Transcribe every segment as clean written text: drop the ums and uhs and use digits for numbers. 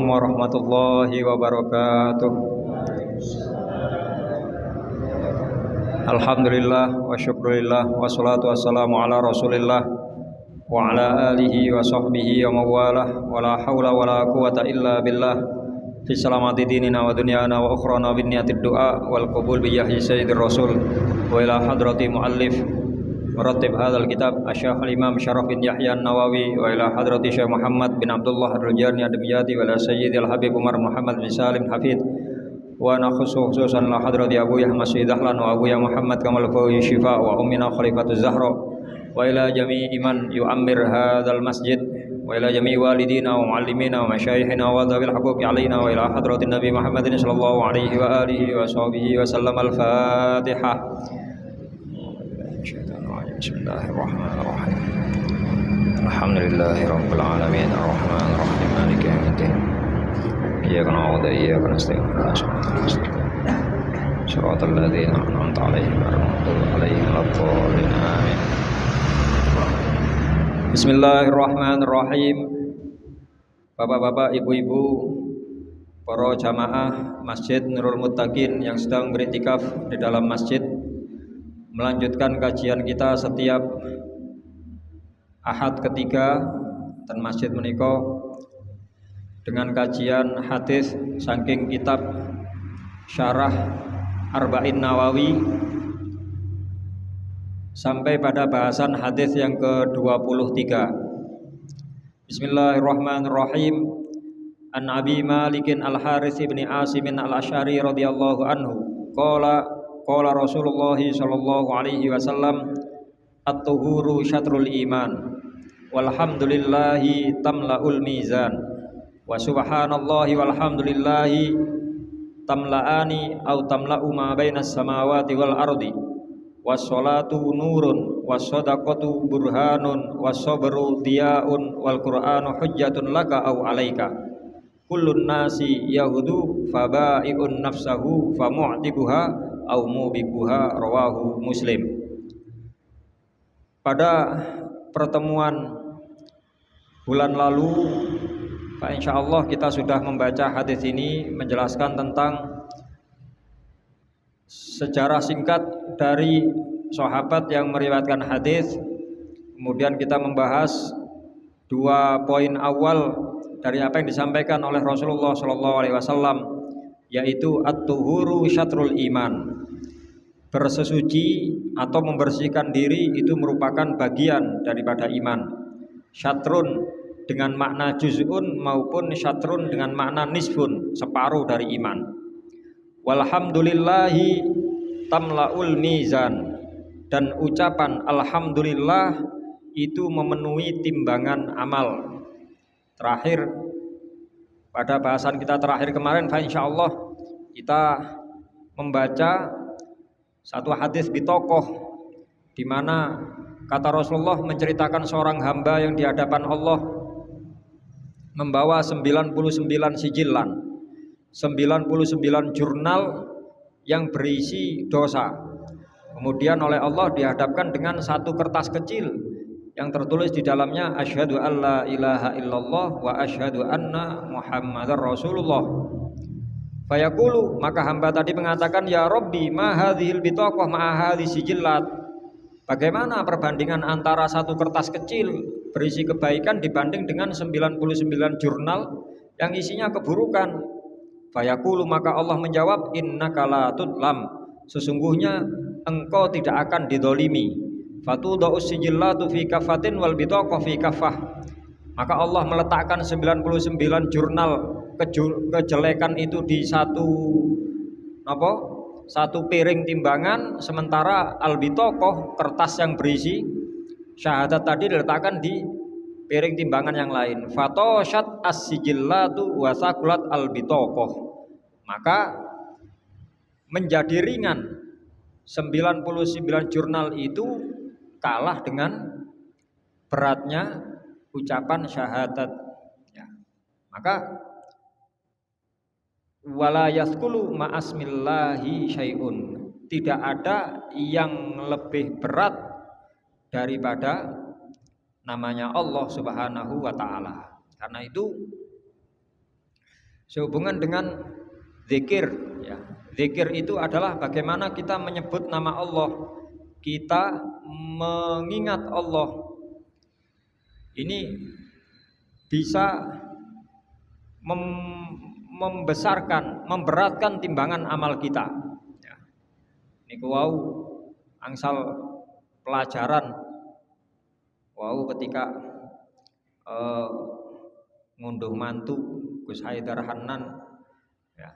warahmatullahi wabarakatuh. Alhamdulillah wa syukurillah wassalatu wassalamu ala rasulillah wa ala alihi wa sahbihi wa mawalah wa la hawla wa la quwata illa billah fi salamati dinina wa dunyana wa ukhrana bin niyatid du'a wal qabul bi yahyi sayyidir rasul wa ila hadrati muallif meratib hadzal kitab asy-Syaikh al-Imam Syaraf bin Yahya an-Nawawi wa ila hadrati Syekh Muhammad bin Abdullah ar-Rujani ad-Dimyati wa ila Sayyidil Habib Umar Muhammad bin Salim Hafid wa nakhusu khususan la hadrati Abu Yahya Masih Dahlan wa Abu Yahya Muhammad Kamal Fawi Syifa wa ummina Khalifatuz Zahra wa ila jami'i man yu'ammir hadzal masjid wa ila jami'i walidina wa muallimina wa masyayikhina wa dhabil haquqi alaina wa ila hadratin Nabi Muhammadin sallallahu alaihi wa alihi wa sahbihi wa sallam al-Fatihah. Bismillahirrahmanirrahim. Alhamdulillahirabbil alamin arrahmanir rahim maliki yaumiddin. Iyyaka na'budu wa iyyaka nasta'in. Shiratal ladzina an'amta 'alaihim ghairil maghdubi 'alaihim waladdallin. Amin. Bismillahirrahmanirrahim. Bapak-bapak, ibu-ibu, para jamaah Masjid Nurul Muttaqin yang sedang beriktikaf di dalam masjid, melanjutkan kajian kita setiap Ahad ketiga dan masjid menika dengan kajian hadis saking kitab Syarah Arba'in Nawawi sampai pada bahasan hadis yang ke-23. Bismillahirrahmanirrahim. An Abi Malikin Al-Harits bin Asim Al-Asy'ari radhiyallahu anhu qala Rasulullah sallallahu alaihi wasallam at-tuhuru syatrul iman walhamdulillahi tamla'ul mizan wa subhanallahi walhamdulillahi tamla'ani aw tamla'u ma bainas samawati wal ardi was-salatu nurun was-sadaqatu burhanun was-sabru diya'un wal qur'anu hujjatun laka aw 'alaika kullun nasi yahudu faba'i'un nafsahu famu'tibuha au mubiquha, rawahu Muslim. Pada pertemuan bulan lalu, Pak, insyaallah kita sudah membaca hadis ini menjelaskan tentang sejarah singkat dari sahabat yang meriwayatkan hadis. Kemudian kita membahas dua poin awal dari apa yang disampaikan oleh Rasulullah SAW, yaitu at-tuhuru syatrul iman. Bersesuci atau membersihkan diri itu merupakan bagian daripada iman. Syatrun dengan makna juz'un maupun syatrun dengan makna nisfun, separuh dari iman. Walhamdulillahi tamla'ul mizan, dan ucapan alhamdulillah itu memenuhi timbangan amal. Terakhir, pada bahasan kita terakhir kemarin, insyaallah kita membaca satu hadis bitokoh di mana kata Rasulullah menceritakan seorang hamba yang di hadapan Allah membawa 99 sijilan, 99 jurnal yang berisi dosa. Kemudian oleh Allah dihadapkan dengan satu kertas kecil yang tertulis di dalamnya asyhadu alla ilaha illallah wa asyhadu anna muhammadar rasulullah. Fayaqulu, maka hamba tadi mengatakan, ya Rabbi ma hadhil bitaqah ma hadhi sijillat. Bagaimana perbandingan antara satu kertas kecil berisi kebaikan dibanding dengan 99 jurnal yang isinya keburukan? Fayaqulu, maka Allah menjawab, innaka la tudlam, sesungguhnya engkau tidak akan didolimi. Fatudau sijillatu fi kafatin wal bitaqah fi kafah. Maka Allah meletakkan 99 jurnal kejelekan itu di satu piring timbangan, sementara al-bitaqah, kertas yang berisi syahadat tadi diletakkan di piring timbangan yang lain. Fatoshat as-sijillatu wa saqulat al-bitaqah. Maka menjadi ringan 99 jurnal itu kalah dengan beratnya ucapan syahadat ya. Maka wala yaskulu ma'asmillahi syai'un, tidak ada yang lebih berat daripada namanya Allah Subhanahu wa taala. Karena itu sehubungan dengan zikir ya. Zikir itu adalah bagaimana kita menyebut nama Allah, kita mengingat Allah. Ini bisa membesarkan, memberatkan timbangan amal kita. Ya. Niku wau angsal pelajaran wau ketika ngunduh mantu Gus Haidar Hanan ya,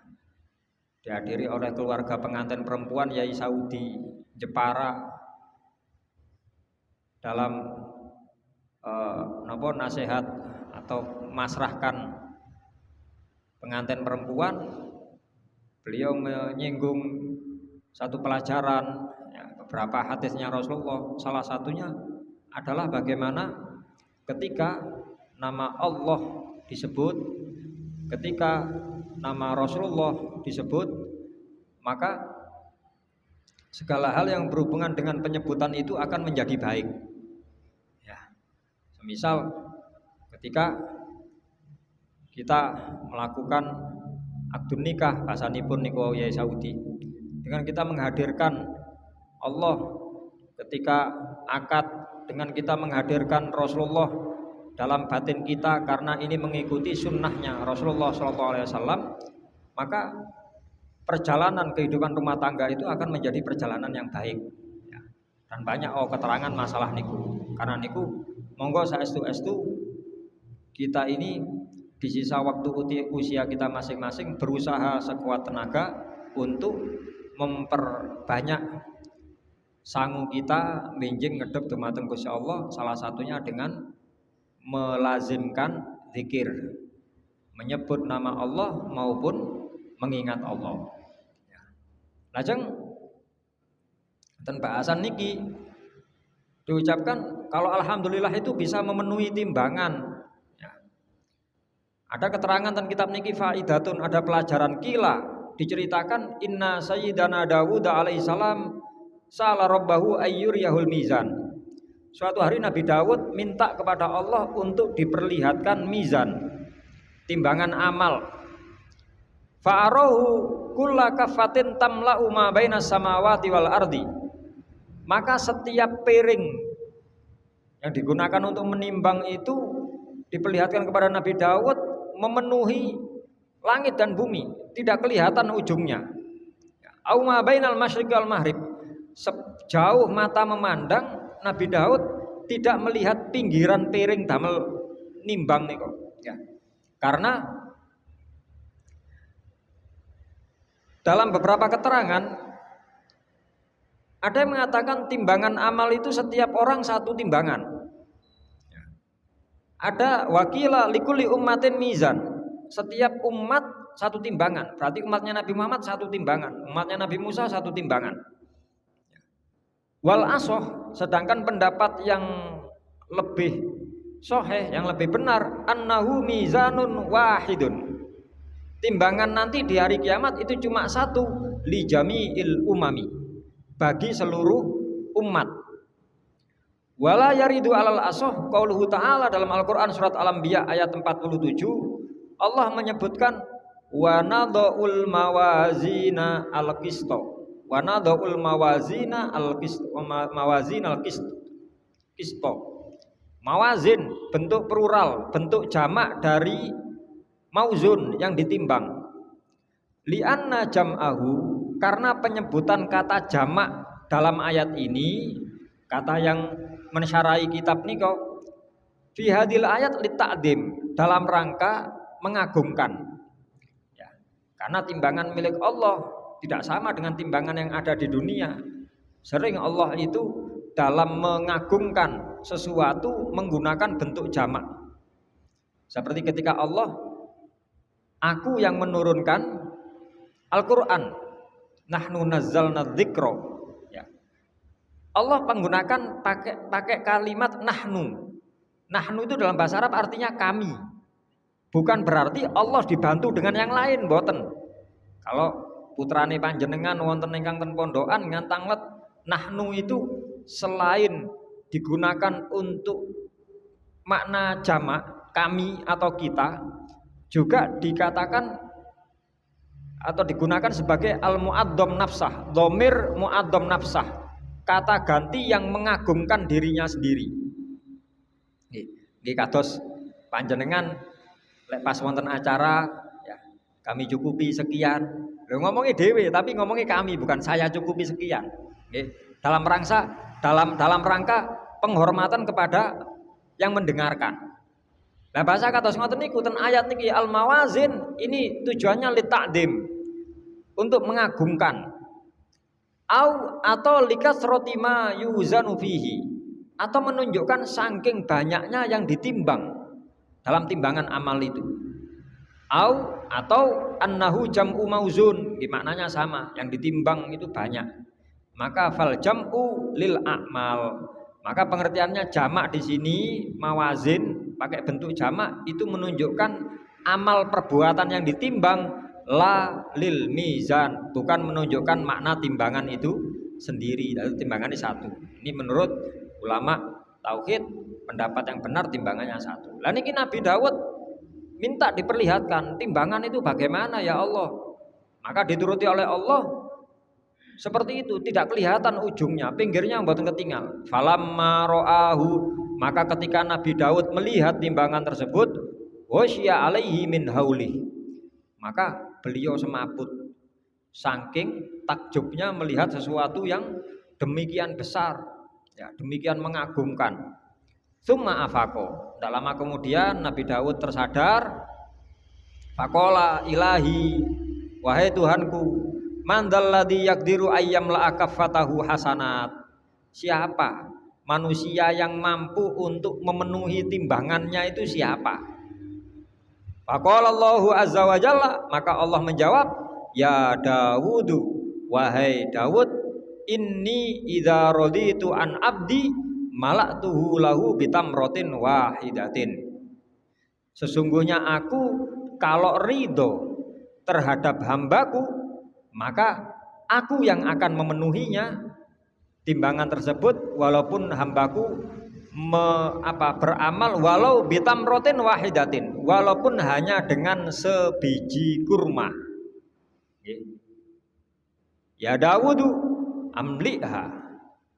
dihadiri oleh keluarga pengantin perempuan Yai Saudi Jepara dalam nasihat atau masrahkan pengantin perempuan. Beliau menyinggung satu pelajaran ya, beberapa hadisnya Rasulullah, salah satunya adalah bagaimana ketika nama Allah disebut, ketika nama Rasulullah disebut, maka segala hal yang berhubungan dengan penyebutan itu akan menjadi baik ya. Semisal ketika kita melakukan akdun nikah, bahasanipun niku Yai Saudi, dengan kita menghadirkan Allah, ketika akad dengan kita menghadirkan Rasulullah dalam batin kita karena ini mengikuti sunnahnya Rasulullah SAW, maka perjalanan kehidupan rumah tangga itu akan menjadi perjalanan yang baik ya. Dan banyak keterangan masalah niku. Karena niku monggo saestu-estu kita ini di sisa waktu usia kita masing-masing berusaha sekuat tenaga untuk memperbanyak sangu kita benjing ngedep dumateng Gusti Allah, salah satunya dengan melazimkan zikir, menyebut nama Allah maupun mengingat Allah. Lajeng dan bahasan niki diucapkan kalau alhamdulillah itu bisa memenuhi timbangan ya. Ada keterangan tentang kitab niki faidatun, ada pelajaran kila, diceritakan inna sayyidana Dawud alaihissalam sa'ala rabbahu ayyuriyahul mizan. Suatu hari Nabi Dawud minta kepada Allah untuk diperlihatkan mizan, timbangan amal. Fa'arahu kulla kafatin tamla'u ma bainas samawati wal ardi. Maka setiap piring yang digunakan untuk menimbang itu diperlihatkan kepada Nabi Dawud memenuhi langit dan bumi, tidak kelihatan ujungnya. Au ma bainal masyriq wal maghrib. Sejauh mata memandang, Nabi Daud tidak melihat pinggiran piring damel nimbang niku ya. Karena dalam beberapa keterangan ada yang mengatakan timbangan amal itu setiap orang satu timbangan. Ada wakila likuli ummatin mizan, setiap umat satu timbangan. Berarti umatnya Nabi Muhammad satu timbangan, umatnya Nabi Musa satu timbangan. Wal asoh, sedangkan pendapat yang lebih soheh, yang lebih benar, annahu mizanun wahidun. Timbangan nanti di hari kiamat itu cuma satu, li jami'il umami, bagi seluruh umat. Wala yaridu alal asoh qauluhu ta'ala dalam Al-Quran surat Al-Anbiya ayat 47, Allah menyebutkan wa nadha'ul mawazina al-qisto, wa nadha'ul mawazina al-qisto, mawazin al-qisto. Mawazin bentuk plural, bentuk jamak dari mauzun yang ditimbang. Lianna jam'ahu, karena penyebutan kata jamak dalam ayat ini, kata yang mensyarai kitab niko, fi hadil ayat lita'dim, dalam rangka mengagungkan ya. Karena timbangan milik Allah tidak sama dengan timbangan yang ada di dunia. Sering Allah itu dalam mengagungkan sesuatu menggunakan bentuk jamak. Seperti ketika Allah, aku yang menurunkan Al-Quran, nahnu nazzalna dzikra ya. Allah menggunakan pakai kalimat nahnu. Nahnu itu dalam bahasa Arab artinya kami. Bukan berarti Allah dibantu dengan yang lain, mboten. Kalau putrane panjenengan wonten ingkang ten pondokan ngantanglet, nahnu itu selain digunakan untuk makna jamak kami atau kita, juga dikatakan atau digunakan sebagai al-mu'addam nafsah, dhamir mu'addam nafsah, kata ganti yang mengagumkan dirinya sendiri. Nggih kados panjenengan lek pas wonten acara ya, kami cukupi sekian. Lho ngomongi dhewe tapi ngomongi kami, bukan saya cukupi sekian. Nggih, dalam rangka penghormatan kepada yang mendengarkan. Nah bahasa kados ngoten niku ten ayat niki al-mawazin ini tujuannya li ta'dim, untuk mengagumkan. Atau likasrati ma yuzanu fihi, atau menunjukkan saking banyaknya yang ditimbang dalam timbangan amal itu. Atau annahu jam'u mauzun, maknanya sama, yang ditimbang itu banyak. Maka fal jam'u lil a'mal, maka pengertiannya jamak di sini mawazin pakai bentuk jamak itu menunjukkan amal perbuatan yang ditimbang, la lil mizan, bukan menunjukkan makna timbangan itu sendiri, lalu timbangannya satu. Ini menurut ulama tauhid, pendapat yang benar timbangannya satu. Lah niki Nabi Daud minta diperlihatkan timbangan itu bagaimana ya Allah, maka dituruti oleh Allah seperti itu, tidak kelihatan ujungnya, pinggirnya mboten ketinggal. Falamma ra'ahu, maka ketika Nabi Daud melihat timbangan tersebut, wasya alaihi min hauli, maka beliau semaput saking takjubnya melihat sesuatu yang demikian besar, ya, demikian mengagumkan. Tsumma afaqo, tak lama kemudian Nabi Daud tersadar. Faqala ilahi, wahai Tuhanku, mandalladzi yaqdiru ayyam la akaffatahu hasanat, siapa manusia yang mampu untuk memenuhi timbangannya itu siapa? Faqala Allahu azza wa jalla, maka Allah menjawab, ya Dawudu, wahai Daud, inni idza raditu an abdi mala'tuhu lahu bitamratin wahidatin. Sesungguhnya aku kalau ridho terhadap hambaku, maka aku yang akan memenuhinya timbangan tersebut, walaupun hambaku beramal walau bitamrotin wahidatin, walaupun hanya dengan sebiji kurma. Ya Dawudu amliha,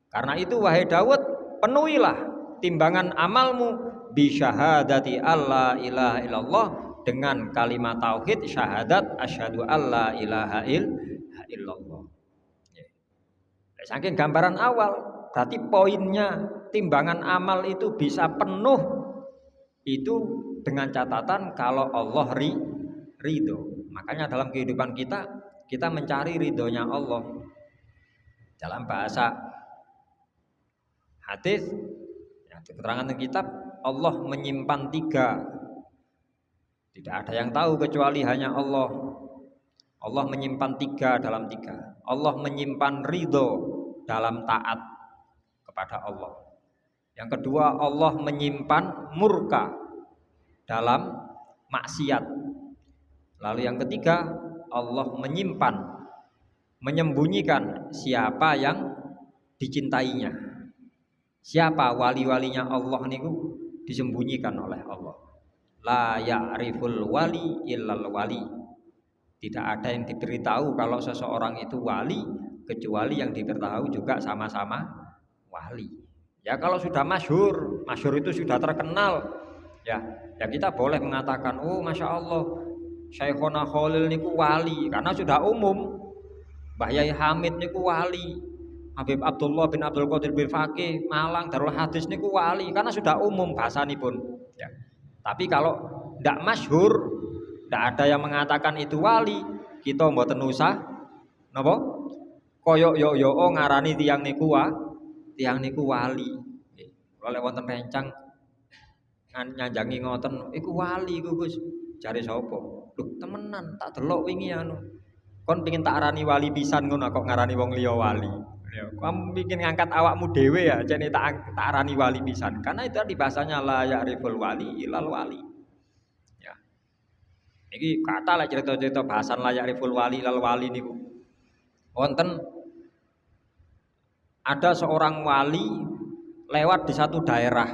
karena itu wahai Dawud, penuhilah timbangan amalmu bisyahadati alla ilaha illallah, dengan kalimat tauhid syahadat asyhadu alla ilaha illallah. Saking gambaran awal, berarti poinnya timbangan amal itu bisa penuh itu dengan catatan kalau Allah ridho. Makanya dalam kehidupan kita mencari ridhonya Allah. Dalam bahasa hadis, ya, keterangan kitab, Allah menyimpan 3. Tidak ada yang tahu kecuali hanya Allah. Allah menyimpan 3 dalam 3. Allah menyimpan ridho dalam taat kepada Allah. Yang kedua, Allah menyimpan murka dalam maksiat. Lalu yang ketiga, Allah menyembunyikan siapa yang dicintainya. Siapa wali-walinya Allah niku disembunyikan oleh Allah. La ya'riful wali illal wali. Tidak ada yang diberitahu kalau seseorang itu wali kecuali yang diberitahu juga sama-sama wali. Ya kalau sudah masyhur itu sudah terkenal, ya kita boleh mengatakan, oh masya Allah, Syekhona Khalil niku wali, karena sudah umum. Mbah Yai Hamid niku wali, Habib Abdullah bin Abdul Qadir bin Faqih Malang Darul Hadis niku wali, karena sudah umum bahasanipun. Ya. Tapi kalau tidak masyhur, tidak ada yang mengatakan itu wali, kita mboten usah napa koyok yo ngarani tiang niku wali. Kalau wonten rencang nyanjangi ngoten iku wali iku Gus, jare sapa? Lho temenan tak delok wingi anu. Kon pengin tak arani wali pisan ngono kok ngarani wong liya wali. Ya, kamu bikin ngangkat awakmu dhewe ya, jane tak arani wali pisan. Karena itu di bahasanya la ya'riful wali ilal wali. Ya. Iki kata lah cerita-cerita bahasan la ya'riful wali ilal wali niku. Wonten ada seorang wali lewat di satu daerah,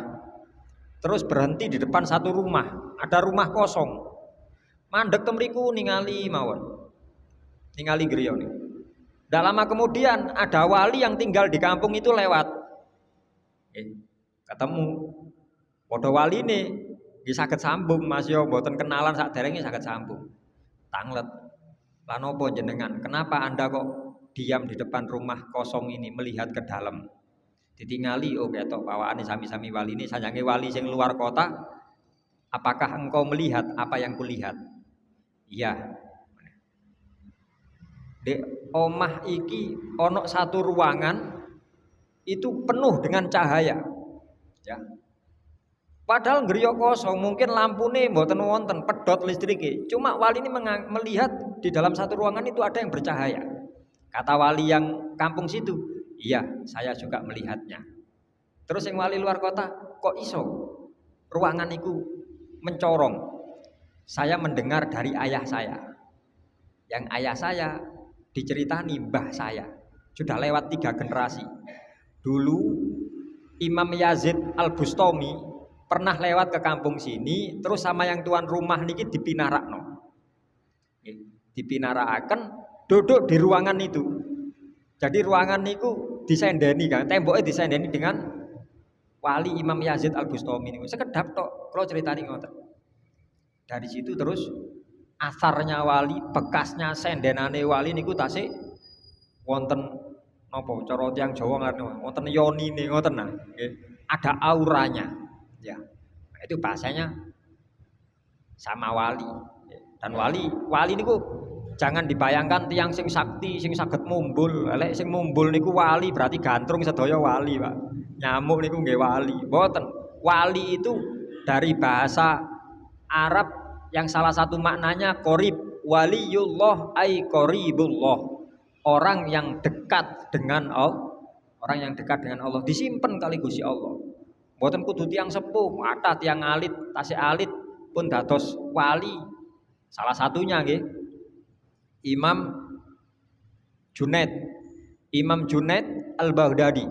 terus berhenti di depan satu rumah, ada rumah kosong. Mandek temriku ningali mawon. Ningali griya nih. Tidak lama kemudian ada wali yang tinggal di kampung itu lewat. Ketemu. Padha waline nggih saged sambung Mas yo mboten kenalan sakderenge saged sambung. Tanglet. Lah napa jenengan? Kenapa Anda kok diam di depan rumah kosong ini melihat ke dalam? Ditingali oh ketok pawakane sami-sami wali ini sayange wali sing luar kota. Apakah engkau melihat apa yang kulihat? Iya. Dek omah iki ono satu ruangan itu penuh dengan cahaya. Ya. Padahal ngriya kosong, mungkin lampune mboten wonten, pedhot listrike. Cuma wali ini melihat di dalam satu ruangan itu ada yang bercahaya. Kata wali yang kampung situ, iya, saya juga melihatnya. Terus yang wali luar kota, kok iso? Ruangan itu mencorong. Saya mendengar dari ayah saya. Yang ayah saya diceritani mbah saya. Sudah lewat 3 generasi. Dulu Imam Yazid Al-Bustami pernah lewat ke kampung sini, terus sama yang tuan rumah niki dipinarakno. Dipinarakaken duduk di ruangan itu. Jadi ruangan niku disendeni kan, temboknya disendeni dengan wali Imam Yazid Al-Bustami niku. Sekedap tok kalau ceritani ngoten. Dari situ terus asarnya wali, bekasnya sendenane wali niku tasik wonten napa cara tiyang Jawa ngarep wonten yonine ngoten nah, nggih. Ada auranya. Ya, itu bahasanya sama wali. Dan wali niku jangan dibayangkan tiang sing sakti, sing saged mumbul. Lek sing mumbul niku wali berarti gantrung sedaya wali, Pak. Nyamuk niku nggih wali. Mboten. Wali itu dari bahasa Arab yang salah satu maknanya qarib. Waliyullah ay qaribullah. Orang yang dekat dengan Allah. Orang yang dekat dengan Allah disimpen kali Gusti Allah. Mboten kudu tiang sepuh, mata tiang alit, tasih alit pun dados wali. Salah satunya nggih Imam Junaid. Imam Junaid Al-Baghdadi,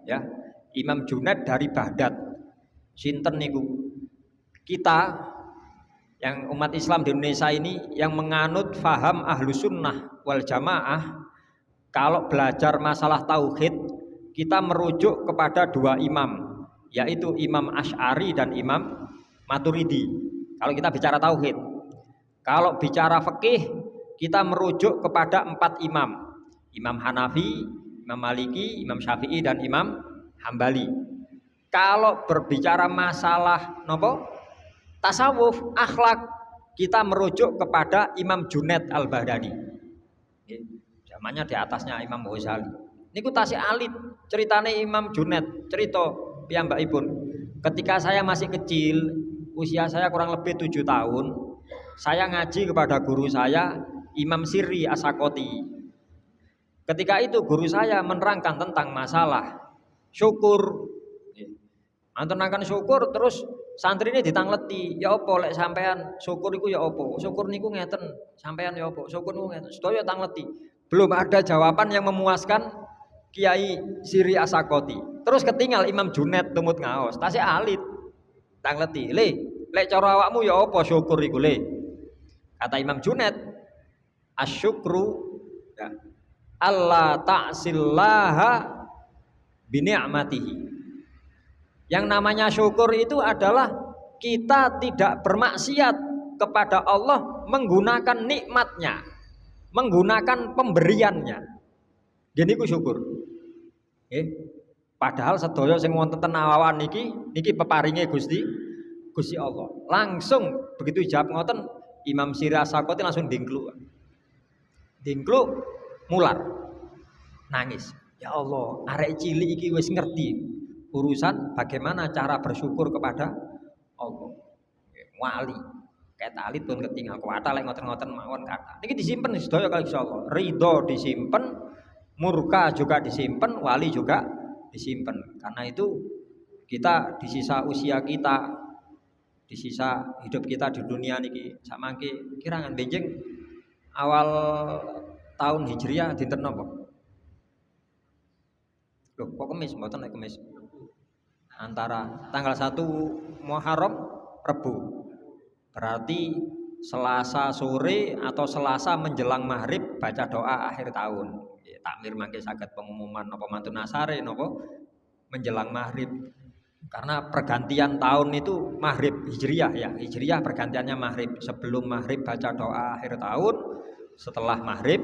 ya. Imam Junaid dari Baghdad. Sinten niku? Kita yang umat Islam di Indonesia ini yang menganut faham Ahlus Sunnah wal Jamaah, kalau belajar masalah tauhid kita merujuk kepada 2 imam, yaitu Imam Asy'ari dan Imam Maturidi. Kalau kita bicara tauhid. Kalau bicara fikih kita merujuk kepada 4 imam. Imam Hanafi, Imam Maliki, Imam Syafi'i dan Imam Hambali. Kalau berbicara masalah nopo? Tasawuf, akhlak, kita merujuk kepada Imam Junaid Al-Baghdadi. Zamannya di atasnya Imam Ghazali. Niku tasih alit ceritane Imam Junaid, cerita piyambakipun. Ketika saya masih kecil, usia saya kurang lebih 7 tahun, saya ngaji kepada guru saya Imam Sirri As-Sakoti. Ketika itu guru saya menerangkan tentang masalah syukur. Menerangkan syukur terus santri ini ditangleti, ya apa lek sampean syukur iku ya apa? Syukur niku ngeten, sampean ya apa? Syukur niku ngeten. Sedaya tangleti. Belum ada jawaban yang memuaskan Kiai Sirri As-Sakoti. Terus ketinggal Imam Junaid tumut ngaos, tasih alit. Tangleti, "Le, lek cara awakmu ya apa syukur iku, Le?" Kata Imam Junaid, "Asyukru ya, Allah ta'sillaha bi ni'matihi." Yang namanya syukur itu adalah kita tidak bermaksiat kepada Allah menggunakan nikmatnya, menggunakan pemberiannya. Jadi ku syukur. Padahal sedaya sing wonten ten awan niki peparinge Gusti Allah. Langsung begitu jawab ngoten Imam Sirri As-Sakoti langsung dingkluk. Dingkluk mular. Nangis. Ya Allah, arek cilik iki wis ngerti urusan bagaimana cara bersyukur kepada Allah. Wali. Kata alit pun ketinggal kuwata lek ngoten-ngoten mawon kata. Niki disimpen sedaya kali insyaallah. Ridho disimpen, murka juga disimpen, wali juga disimpan. Karena itu kita di sisa usia kita, di sisa hidup kita di dunia niki samangke kirangan benjing awal tahun Hijriah dinten napa? Loh, kok Kamis mboten nek Kamis? Antara tanggal 1 Muharram Rebu. Berarti Selasa sore atau Selasa menjelang maghrib baca doa akhir tahun. Takmir mangke saged pengumuman napa mantun asare napa menjelang maghrib. Karena pergantian tahun itu maghrib hijriyah ya, hijriyah pergantiannya maghrib. Sebelum maghrib baca doa akhir tahun, setelah maghrib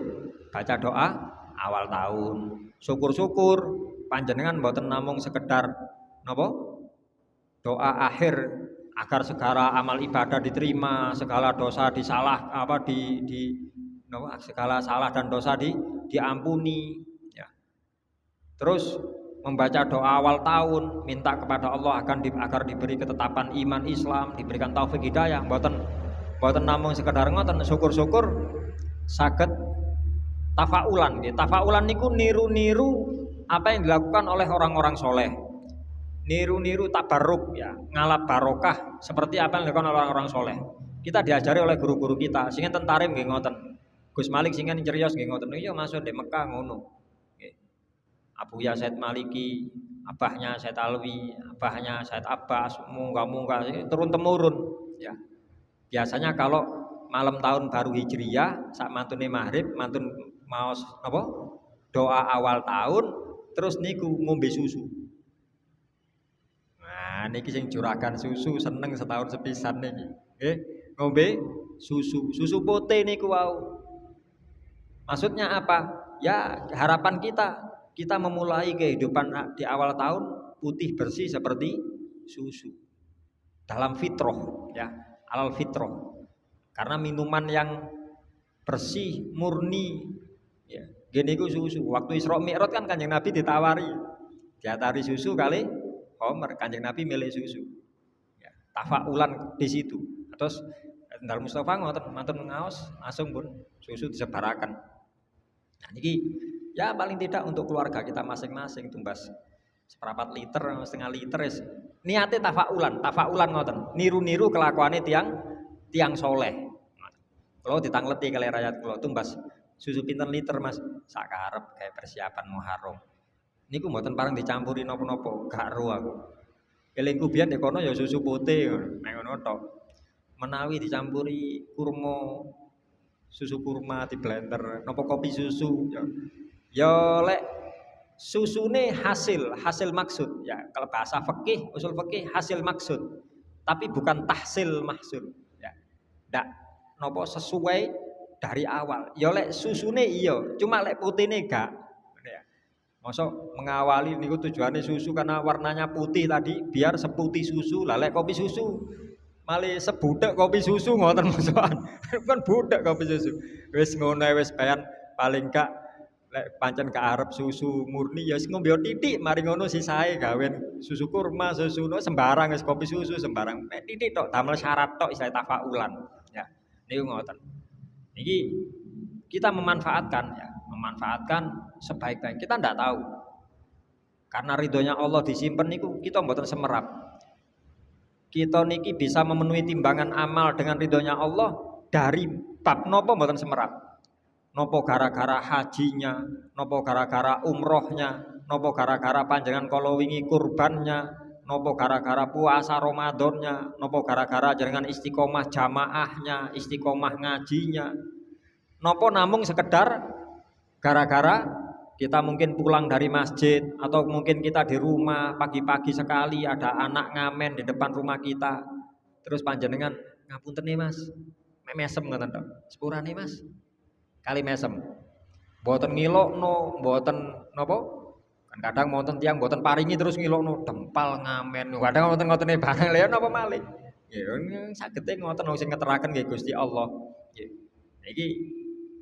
baca doa awal tahun. Syukur-syukur panjenengan mboten namung sekedar napa doa akhir agar segala amal ibadah diterima, segala dosa disalah segala salah dan dosa diampuni ya. Terus membaca doa awal tahun, minta kepada Allah agar diberi ketetapan iman Islam, diberikan taufik hidayah, mboten namung sekedar ngoten, syukur-syukur saged tafaulan nggih. Tafaulan niku niru-niru apa yang dilakukan oleh orang-orang soleh. Niru-niru tabarruk ya, ngalap barokah seperti apa yang dilakukan oleh orang-orang soleh. Kita diajari oleh guru-guru kita, sing enten tarim nggih ngoten. Gus Malik sing cerios nggih ngoten. Iya masuk di Mekah ngono. Nggih. Abuya Said Maliki, abahnya Said Alwi, abahnya Said Abbas, munggah-munggah turun temurun ya. Biasanya kalau malam tahun baru Hijriyah, sak mantune maghrib, mantun maos apa? Doa awal tahun, terus niku ngombe susu. Nah, niki sing juragan susu seneng setahun sepisan niki. Nggih, ngombe susu putih niku wau. Maksudnya apa? Ya, harapan kita memulai kehidupan di awal tahun putih bersih seperti susu. Dalam fitrah ya, alal fitrah. Karena minuman yang bersih, murni ya. Gini ku susu. Waktu Isra Mi'raj kan Kanjeng Nabi diatari susu kali Homer, Kanjeng Nabi milih susu. Ya, tafaulan di situ. Terus Ndal Mustafa ngoten ngaos langsung pun susu disebarakan. Nah, niki ya paling tidak untuk keluarga kita masing-masing tumbas seperempat liter, setengah liter es. Niate tafaulan ngoten. Niru-niru kelakuane tiang soleh. Kalau ditangleti kali rakyat kula tumbas susu pinten liter Mas? Sakarep kayak persiapan Muharram. Niku mboten pareng dicampuri napa-napa, gak ro aku. Elingku biyen nek kono ya susu putih nek ngono tok. Menawi dicampuri susu kurma di blender, napa kopi susu ya. Ya lek susune hasil maksud ya. Kalau bahasa fikih, usul fikih hasil maksud. Tapi bukan tahsil maksud ya. Ndak napa sesuai dari awal. Ya lek susune iya, cuma lek putihne gak. Masuk mengawali niku tujuannya susu karena warnanya putih tadi biar seputih susu. Lah lek kopi susu malih sebudak kopi susu ngoten maksudkan. Kan budak kopi susu. Wis ngono wis bayan paling gak lek pancen arep susu murni ya ngombe titik mari ngono sisae gawen susu kurma, susu sembarang wis kopi susu sembarang. Nek titik tok damel syarat tok isih tafaulan. Ya. Niku ngoten. Niki kita memanfaatkan sebaik-baik. Kita tidak tahu. Karena ridhonya Allah disimpan niku kita mboten semerap. Kita niki bisa memenuhi timbangan amal dengan ridhonya Allah dari bab nopo mboten semerap. Nopo gara-gara hajinya, nopo gara-gara umrohnya, nopo gara-gara panjenengan kala wingi kurbannya, nopo gara-gara puasa Ramadannya, nopo gara-gara jenengan istiqomah jamaahnya, istiqomah ngajinya. Nopo namung sekedar gara-gara kita mungkin pulang dari masjid atau mungkin kita di rumah pagi-pagi sekali ada anak ngamen di depan rumah kita. Terus panjenengan ngapunten nih Mas, mesem ngoten tok. Sepurane Mas. Kali mesem. Mboten ngilokno, mboten napa? Kan kadang wonten tiyang mboten paringi terus ngilokno, dempal ngamen. Kadang wonten ngotene barang lha napa malih. Nggih, sagede ngoten sing ngeteraken nggih Gusti Allah. Nggih. Iki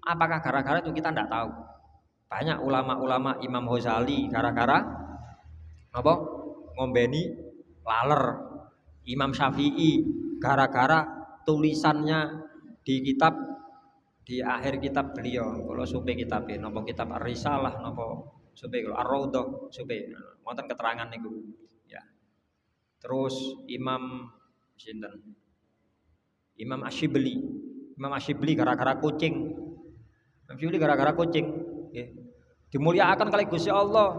apakah gara-gara itu kita tidak tahu. Banyak ulama-ulama Imam Ghazali gara-gara apa? Ngombeni laler. Imam Syafi'i gara-gara tulisannya di akhir kitab beliau. Kalau supe kitabe napa kitab Ar-Risalah napa supe Ar-Raudhah supe wonten keterangan niku. Ya. Terus Imam sinten? Imam Asyibli. Imam Asyibli gara-gara kucing. Asyibli gara-gara kucing, nggih. Dimulyakaken kali Gusti Allah.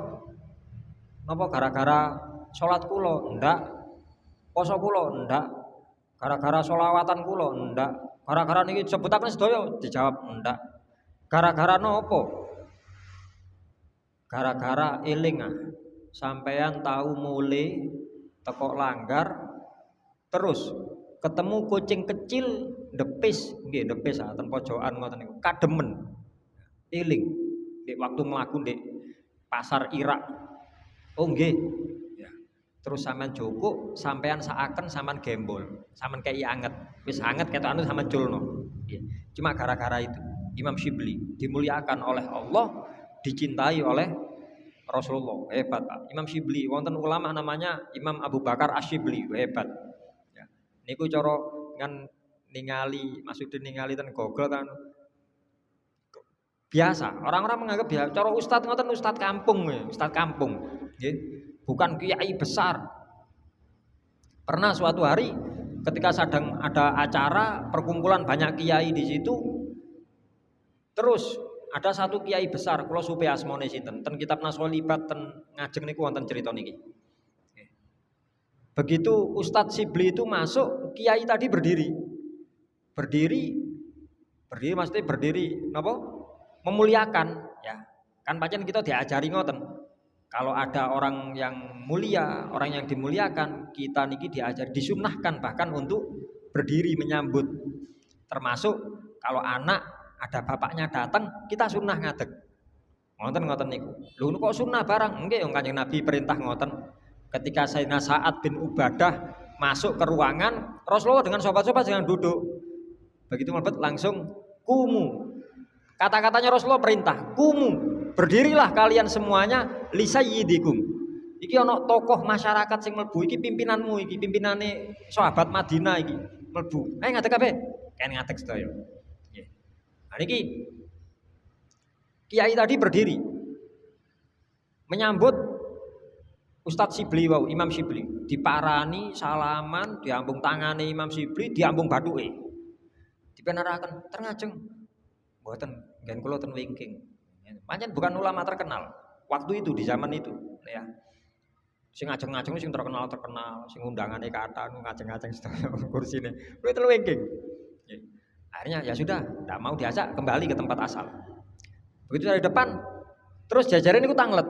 Napa gara-gara salat kula? Ndak. Poso kula? Ndak. Gara-gara solawatan kula ndak. Gara-gara niki sebutaken sedaya dijawab ndak. Gara-gara nopo? Gara-gara eling sampean tahu mulai teko langgar terus ketemu kucing kecil depis nggih depis ten pojokan ngoten niku kademen eling di waktu mlaku ndek pasar Irak oh nggih ya terus sampean joko sampean saaken sampean gembol sampean kei anget wis anget ketok anu sampean culno ya. Cuma gara-gara itu Imam Syibli dimuliakan oleh Allah dicintai oleh Rasulullah hebat Pak Imam Syibli wonten ulama namanya Imam Abu Bakar Asy-Syibli hebat ya. Niku cara kan ningali maksudnya ningali ten Google kan biasa orang-orang menganggap biasa cara ustadz ngoten ustadz kampung ya ustadz kampung ya. Bukan kiai besar pernah suatu hari ketika sedang ada acara perkumpulan banyak kiai di situ terus ada satu kiai besar kula supe asmane sinten ten kitab Nasolibat ten ngajeng niku wonten cerita niki. Begitu Ustadz Syibli itu masuk, kiai tadi berdiri. Berdiri maksudnya berdiri napa? Memuliakan ya. Kan pancen kita diajari ngoten. Kalau ada orang yang mulia, orang yang dimuliakan, kita niki diajari disunnahkan bahkan untuk berdiri menyambut. Termasuk kalau anak ada bapaknya datang, kita sunnah ngadeg. Ngoten niku. Lho kok sunnah barang? Nggih, Kanjeng Nabi perintah ngoten. Ketika Sayyidina Sa'ad bin Ubadah masuk ke ruangan, Rasulullah dengan sobat-sobat jangan duduk. Begitu mlebet langsung kumu. Kata-katanya Rasulullah perintah, kumu. Berdirilah kalian semuanya li sayyidikum. Iki ana tokoh masyarakat sing mlebu iki pimpinanmu iki, pimpinane sahabat Madinah iki mlebu. Ayo ngadeg kabeh. Kan ngadeg sedaya. Nah, niki kiai tadi berdiri menyambut Ustadz Syibli wau Imam Syibli diparani salaman diambung tangane Imam Syibli diambung bathuke dipeneraken terngajeng mboten ngen kula ten wingking pancen bukan ulama terkenal waktu itu di zaman itu ya sing ngajeng-ngajeng sing terkenal sing undangane kathah ngajeng-ngajeng sedaya kursine kuwi ten wingking. Akhirnya ya sudah, tidak mau diajak kembali ke tempat asal. Begitu dari depan, terus jajaran itu tanglet.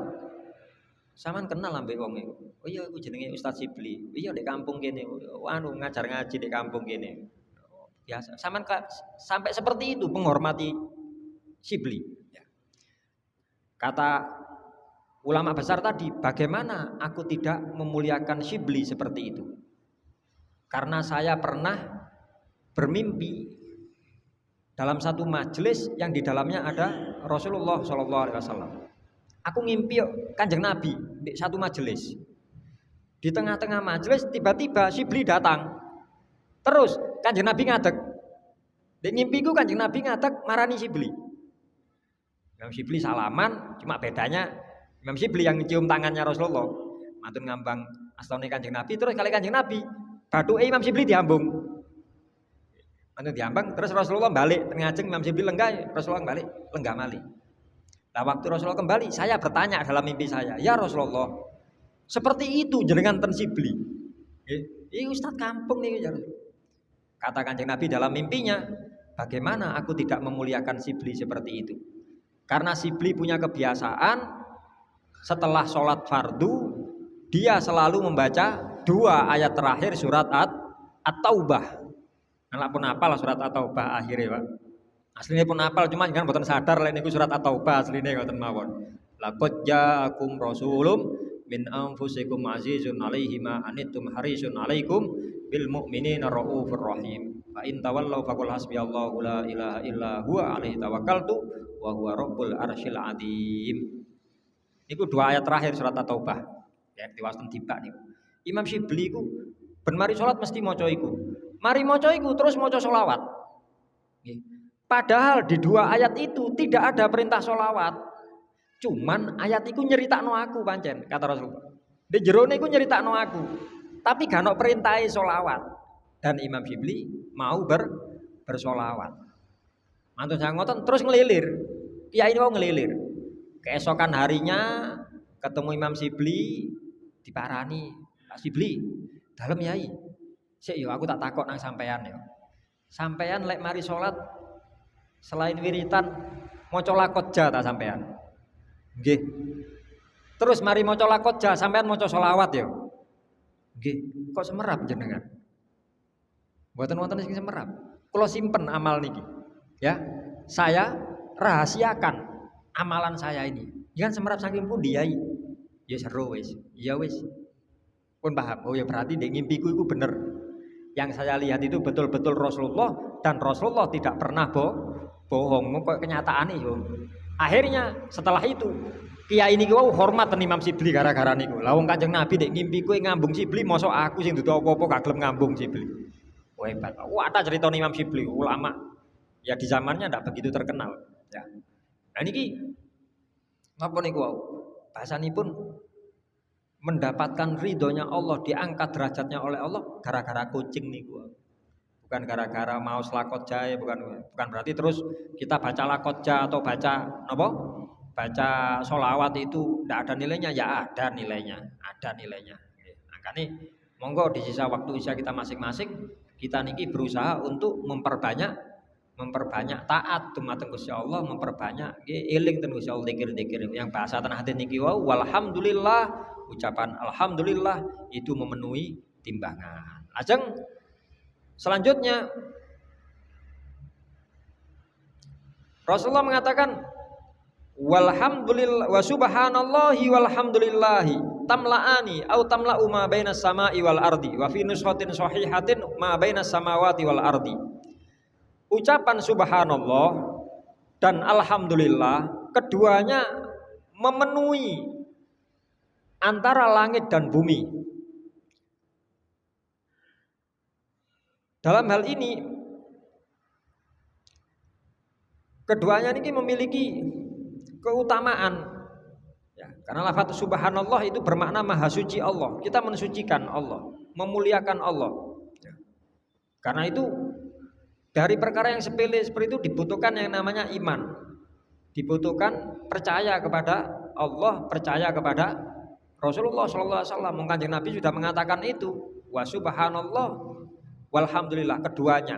Saman kenal ambek wong iku. Oh iya, aku jenenge Ustadz Syibli. Iya di kampung kene. Anu ngajar ngaji di kampung kene. Biasa. Saman sampai seperti itu menghormati Syibli. Kata ulama besar tadi, bagaimana aku tidak memuliakan Syibli seperti itu? Karena saya pernah bermimpi dalam satu majelis yang di dalamnya ada Rasulullah SAW. Aku ngimpi Kanjeng Nabi di satu majelis. Di tengah-tengah majelis tiba-tiba Syibli datang. Terus Kanjeng Nabi ngadeg. Di ngimpiku Kanjeng Nabi ngadeg marani Syibli. Imam Syibli salaman, cuma bedanya Imam Syibli yang cium tangannya Rasulullah. Mantun ngambang astane Kanjeng Nabi terus kali Kanjeng Nabi, bathuke Imam Syibli diambung. Anu diambang terus Rasulullah balik ngajeng Imam Syibli lenggah Rasulullah balik lenggah malih. Nah waktu Rasulullah kembali saya bertanya dalam mimpi saya, ya Rasulullah seperti itu jenengan ten Syibli. Ini Ustadz kampung nih. Kata Kanjeng Nabi dalam mimpinya, bagaimana aku tidak memuliakan Syibli seperti itu? Karena Syibli punya kebiasaan setelah sholat fardu dia selalu membaca 2 ayat terakhir surat At-Taubah. Anak pun apal surat At-Taubah akhirnya Pak. Aslinya pun apal cuma kan boten sadar lek niku surat At-Taubah asline ngoten mawon. Laqad ja'akum rasulun min anfusikum azizun 'alaihi ma anittum harisun 'alaikum bil mu'minina raufur rahim. Fa in tawallaw faqul hasbiyallahu la ilaha illa huwa 'alaihi tawakkaltu wa huwa rabbul arsyil 'adzim. Niku 2 ayat terakhir surat At-Taubah. Ya diwasten tiba niku. Imam Syibli ku ben mari salat mesti maca iku. Mari maca iku terus maca sholawat. Padahal di 2 ayat itu tidak ada perintah sholawat. Cuman ayat itu nyeritakno aku pancen kata Rasulullah. Di jerone iku nyeritakno aku. Tapi gak ono perintahe sholawat. Dan Imam Syibli mau bersolawat. Mantun saya ngoten terus ngelilir. Kiai ini mau ngelilir. Keesokan harinya ketemu Imam Syibli diparani, Pak Syibli, dalem yai. Sik yo aku tak takok nang sampean yo. Sampean lek mari salat selain wiritan maca lakotja ta sampean? Nggih. Terus mari maca lakotja sampean maca selawat yo. Nggih. Kok semerap jenengan? Mboten wonten sing semerap. Kula simpen amal niki. Ya. Saya rahasiakan amalan saya ini. Jangan semerap saking pundi yai. Ya seru wis. Ya wis. Pun paham. Oh ya berarti dek ngimpiku itu bener. Yang saya lihat itu betul-betul Rasulullah dan Rasulullah tidak pernah bohong. Kok kenyataan itu. Akhirnya setelah itu kiai niki wau hormat ten Imam Sibli gara-gara niku. Lah wong Kanjeng Nabi dek ngimpiku ngambung Sibli, mosok aku sing dudu apa-apa gak gelem ngambung Sibli. Wah hebat. Wah ada cerita Imam Sibli ulama. Ya di zamannya ndak begitu terkenal. Ya. Nah niki napa niku wau? Bahasanipun mendapatkan ridhonya Allah, diangkat derajatnya oleh Allah gara-gara kucing niku. Bukan gara-gara mau lakot jae, bukan berarti terus kita baca lakot ja atau baca apa? Baca sholawat itu tidak ada nilainya, ya ada nilainya, ada nilainya. Makanya monggo di sisa waktu usia kita masing-masing kita niki berusaha untuk memperbanyak taat dumateng Gusti Allah, memperbanyak eling ten Gusti Allah, zikir-zikir yang bahasa tanah hati niki wau walhamdulillah. Ucapan alhamdulillah itu memenuhi timbangan. Ajeng selanjutnya Rasulullah mengatakan walhamdulillah wa subhanallahi walhamdulillahi tamla'ani au tamla'u ma bainas sama'i wal ardi wa fi nushatin sahihatin ma bainas samawati wal ardi. Ucapan subhanallah dan alhamdulillah keduanya memenuhi antara langit dan bumi. Dalam hal ini keduanya ini memiliki keutamaan ya, karena lafaz subhanallah itu bermakna maha suci Allah. Kita mensucikan Allah, memuliakan Allah ya. Karena itu dari perkara yang sepele seperti itu dibutuhkan yang namanya iman. Dibutuhkan percaya kepada Allah, percaya kepada Rasulullah SAW. Kanjeng Nabi sudah mengatakan itu. Wa subhanallah walhamdulillah keduanya.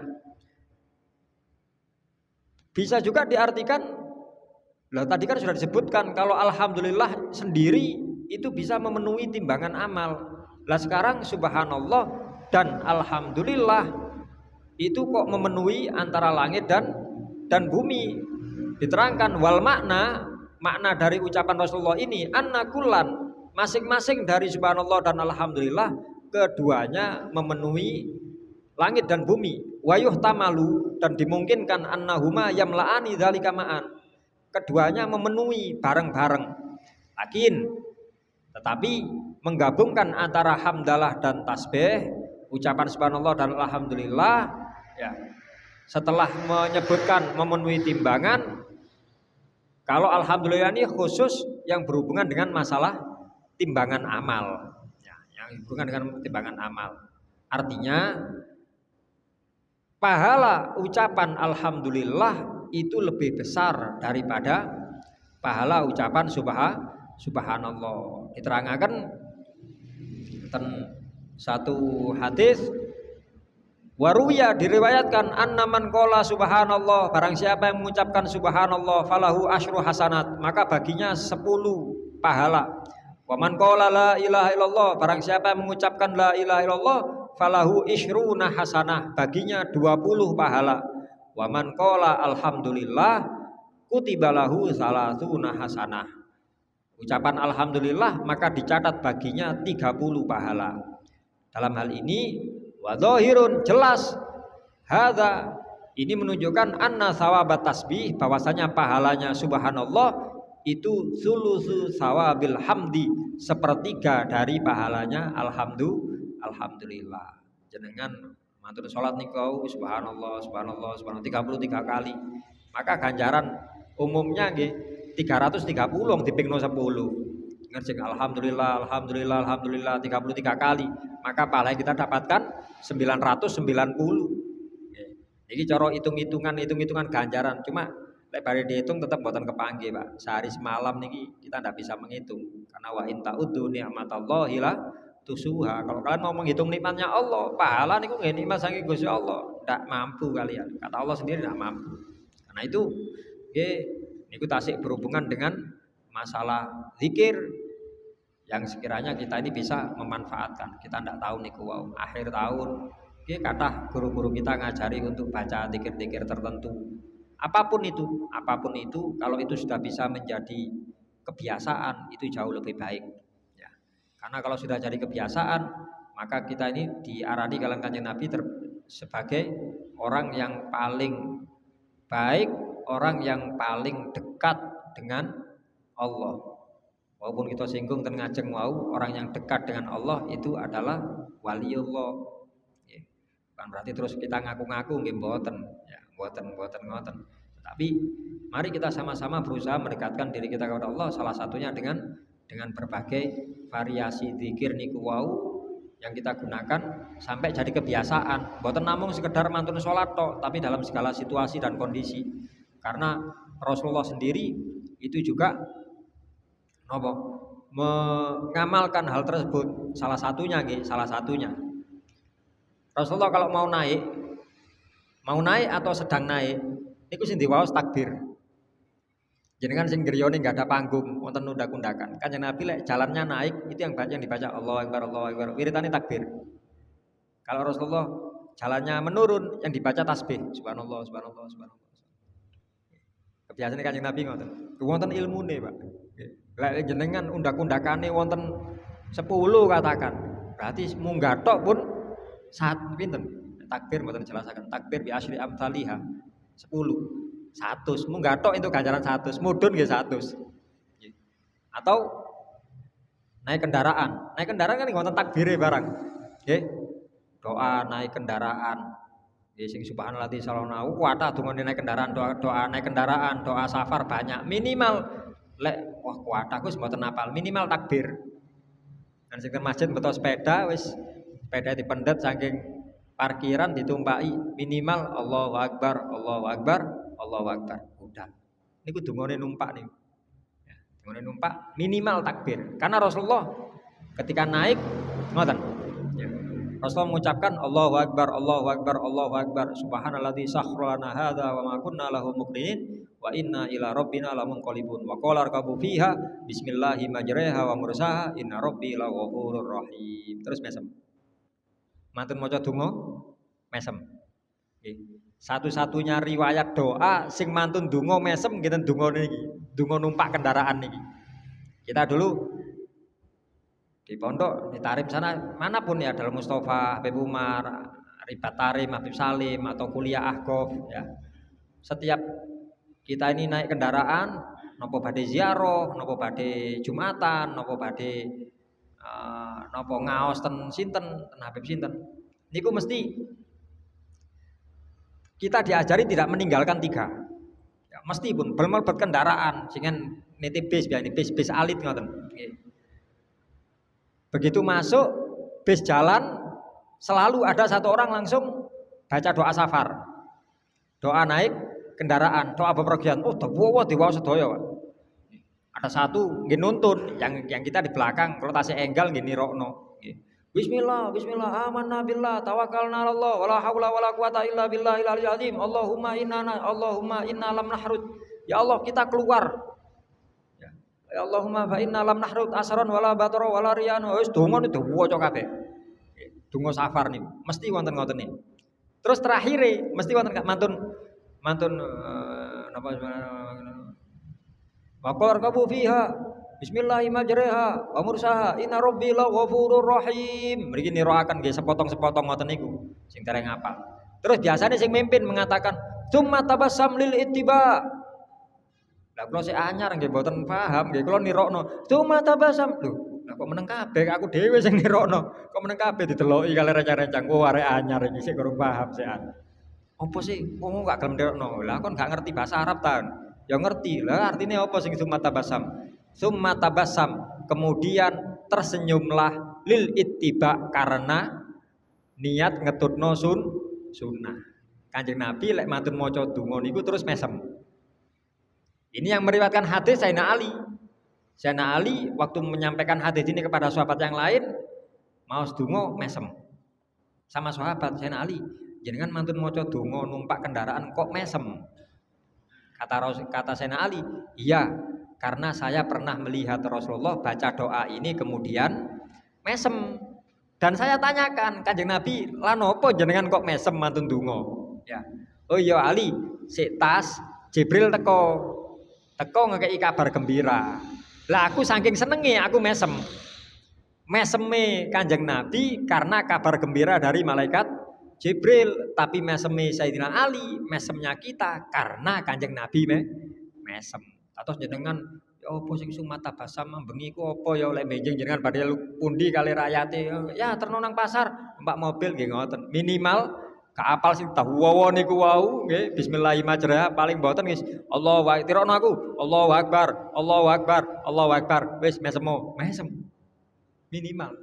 Bisa juga diartikan, lah tadi kan sudah disebutkan kalau alhamdulillah sendiri itu bisa memenuhi timbangan amal. Lah sekarang subhanallah dan alhamdulillah itu kok memenuhi antara langit dan bumi. Diterangkan wal makna dari ucapan Rasulullah ini annakullan masing-masing dari subhanallah dan alhamdulillah keduanya memenuhi langit dan bumi. Wayuh tamalu dan dimungkinkan annahuma yamla'ani dzalika ma'an. Keduanya memenuhi bareng-bareng. Lakin tetapi menggabungkan antara hamdalah dan tasbih, ucapan subhanallah dan alhamdulillah ya. Setelah menyebutkan memenuhi timbangan, kalau alhamdulillah ini khusus yang berhubungan dengan masalah timbangan amal ya, yang hubungan dengan timbangan amal. Artinya pahala ucapan alhamdulillah itu lebih besar daripada pahala ucapan subhanallah. Diterangkan ten satu hadis waruya diriwayatkan annaman qala subhanallah, barang siapa yang mengucapkan subhanallah falahu asyru hasanat, maka baginya 10 pahala. Wa man qala la ilaha illallah, barang siapa yang mengucapkan la ilaha illallah falahu isyruna hasanah, baginya 20 pahala. Wa man qala alhamdulillah kutibalahu salasuna hasanah. Ucapan alhamdulillah maka dicatat baginya 30 pahala. Dalam hal ini wa dhahirun jelas hadza ini menunjukkan anna sawabat tasbih, bahwasanya pahalanya subhanallah itu sulusu sawabil hamdi, sepertiga dari pahalanya alhamdulillah. Jenengan matur salat niku subhanallah 33 kali, maka ganjaran umumnya nggih 330 dipingno 10. Ngerjeng alhamdulillah 33 kali, maka pahala yang kita dapatkan 990. Jadi cara hitung-hitungan ganjaran, cuma lek bare dihitung tetap mboten kepanggih, Pak. Sehari semalam niki kita ndak bisa menghitung. Karena wa in ta'udzu ni'matallahi la tusuha. Kalau kalian mau menghitung nikmatnya Allah, pahala niku nggih nikmat saking Gusti Allah, ndak mampu kalian. Kata Allah sendiri ndak mampu. Karena itu nggih niku tasik berhubungan dengan masalah zikir yang sekiranya kita ini bisa memanfaatkan. Kita ndak tahu niku wow, akhir tahun nggih kathah guru-guru kita ngajari untuk baca zikir-zikir tertentu. Apapun itu kalau itu sudah bisa menjadi kebiasaan itu jauh lebih baik. Karena kalau sudah jadi kebiasaan, maka kita ini diarani kalangan Kanjeng Nabi sebagai orang yang paling baik, orang yang paling dekat dengan Allah. Walaupun kita singgung dan ngajeng wau, orang yang dekat dengan Allah itu adalah waliullah. Bukan berarti terus kita ngaku-ngaku nggih mboten, ya, mboten. Tapi mari kita sama-sama berusaha mendekatkan diri kita kepada Allah, salah satunya dengan berbagai variasi zikir niku wau yang kita gunakan sampai jadi kebiasaan. Mboten namung sekedar mantun salat tok, tapi dalam segala situasi dan kondisi. Karena Rasulullah sendiri itu juga mengamalkan hal tersebut. Salah satunya Rasulullah kalau mau naik atau sedang naik niku sing diwaos takbir. Jenengan sing griyane enggak ada panggung, wonten undak-undakan. Kanjeng Nabi lek jalannya naik itu yang dibaca Allahu Akbar, wiritane takbir. Kalau Rasulullah jalannya menurun yang dibaca tasbih, subhanallah. Kebiasaan Kanjeng Nabi ngoten. Wonten ilmune, Pak. Lek jenengan undak-undakane wonten 10 katakan. Berarti munggah tok pun pinten? Takbir mboten jelasaken. Takbir bi asyri amsalihah 10. 100 munggah tok itu ganjaran 100, mudhun nggih 100. Atau naik kendaraan kan wonten takbire barang. Nggih. Doa naik kendaraan. Nggih sing subhanallah sallallahu kuwata dungane naik kendaraan, doa naik kendaraan, doa safar banyak. Minimal lek wah kuwata wis mboten hafal, minimal takbir. Dan sing masjid beto sepeda wis sepeda dipendet saking parkiran ditumpaki minimal Allahu Akbar. Udah. Niku dungane numpak niku. Ya, dungane numpak minimal takbir. Karena Rasulullah ketika naik ngoten. Ya. Rasulullah mengucapkan Allahu Akbar. Subhanalladzi sakhkhara lana hadza wa ma kunna lahu muqrinin wa inna ila rabbina lamunqalibun. Wa qala arkabu fiha bismillahi majraha wa mursaha inna rabbi laghafurur rahim. Terus mesem. Mantun maca donga mesem. Nggih. Satu-satunya riwayat doa sing mantun donga mesem ngeten donga niki, donga numpak kendaraan niki. Kita dulu di pondok di Tarim sana manapun ya, Darul Mustafa, Habib Umar, Ribat Tarim, Habib Salim atau kuliah Ahqaf ya. Setiap kita ini naik kendaraan nopo badhe ziarah, nopo badhe Jumatan, nopo badhe nopo ngaos ten sinten, ten Habib sinten. Niku mesti kita diajari tidak meninggalkan 3. Ya, meskipun bermelebet kendaraan, singen nitip bis biar bis alit ngoten. Begitu masuk bis jalan selalu ada satu orang langsung baca doa safar. Doa naik kendaraan, doa bepergian. Oh, dawa diwaos sedaya, Pak. Ada satu nggih nuntun yang kita di belakang kalau tasih enggal nggih nirokno. Bismillah, amanna billah, tawakkalna 'ala Allah, wala haula wala quwata illa billahil aliyyil azim. Allahumma inna lam nahrud. Ya Allah, kita keluar. Ya Allahumma fa inna lam nahrud asran wala batara wala riyan. Wis donga niku diwaca kabeh. Donga safar niku mesti wonten ngoten niku. Terus terakhire mesti wonten mantun napa wa qala arkabu fiha bismillahirrahmanirrahim wa mursaha inna rabbi laghafurur rahim. Mriki niroaken nggih sepotong-sepotong ngoten niku sing dereng hafal. Terus biasanya sing mimpin mengatakan tsumma tabassam lil ittiba. Lah kula sik anyar nggih mboten paham nggih kula nirokno tsumma tabassam. Lho, lah kok meneng kabeh aku dhewe sing nirokno. Kok meneng kabeh dideloki kali rencang-rencang kok arek anyar iki sik kurang paham sik. Apa sih wong gak gelem nirokno? Lah kon gak ngerti bahasa Arab ta? Ya ngerti. Lah artine apa sing tsumma tabassam? Summa tabassam, kemudian tersenyumlah lil ittiba karena niat ngetutno sunnah. Kanjeng Nabi lek mantun maca donga niku terus mesem. Ini yang meriwayatkan hadis Sayyidina Ali. Sayyidina Ali waktu menyampaikan hadis ini kepada sahabat yang lain, maos donga mesem. Sama sahabat Sayyidina Ali, jenengan mantun maca donga numpak kendaraan kok mesem. Kata Sayyidina Ali, iya, karena saya pernah melihat Rasulullah baca doa ini kemudian mesem. Dan saya tanyakan Kanjeng Nabi, lan opo jenengan kok mesem mantun donga? Ya. Oh iya Ali, sik tas Jibril teko ngekei kabar gembira. Lah aku saking senenge aku mesem. Meseme Kanjeng Nabi karena kabar gembira dari malaikat Jibril, tapi meseme Sayyidina Ali, mesemnya kita karena Kanjeng Nabi mesem. Terus jenengan ya apa sing sumata basam bengi ku apa ya oleh benjing jenengan badhe pundi kali rakyate ya terno nang pasar numpak mobil nggih ngoten. Minimal kaapal sing tahuwa niku wau nggih bismillahirrahmanirrahim paling mboten guys. Allahu akbar tirono aku. Allahu akbar, Allahu akbar, Allahu akbar. Wis mesemo, mesem. Minimal.